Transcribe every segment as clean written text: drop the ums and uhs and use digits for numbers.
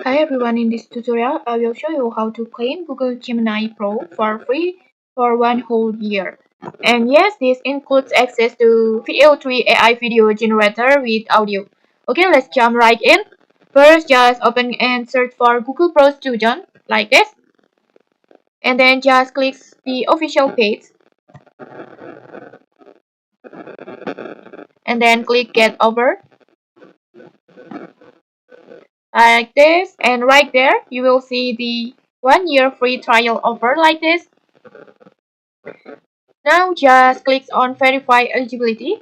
Hi everyone, in this tutorial I will show you how to claim Google Gemini Pro for free for one whole year. And yes, this includes access to VO3 AI video generator with audio. Okay, let's jump right in. First, just open and search for Google Pro Student like this. And then just click the official page. And then click Get Over. Like this. And right there, you will see the 1 year free trial offer like this. Now just click on Verify Eligibility.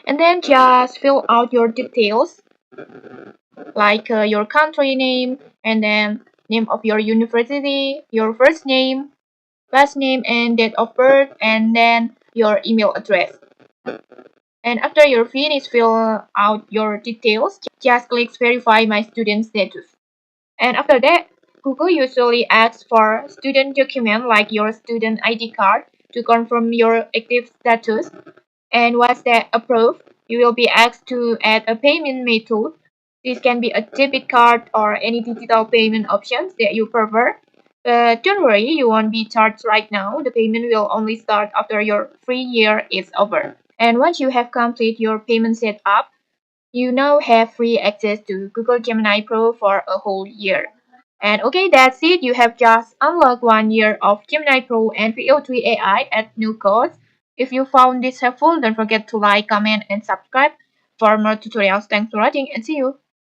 And then just fill out your details like your country name and then name of your university, your first name, last name and date of birth, and then your email address. And after you're finished fill out your details, just click Verify My Student Status. And after that, Google usually asks for student document like your student ID card to confirm your active status. And once that approved, you will be asked to add a payment method. This can be a debit card or any digital payment options that you prefer. But don't worry, you won't be charged right now. The payment will only start after your free year is over. And once you have completed your payment setup, you now have free access to Google Gemini Pro for a whole year. And okay, that's it. You have just unlocked 1 year of Gemini Pro and VO3 AI at no cost. If you found this helpful, don't forget to like, comment, and subscribe for more tutorials. Thanks for watching and see you.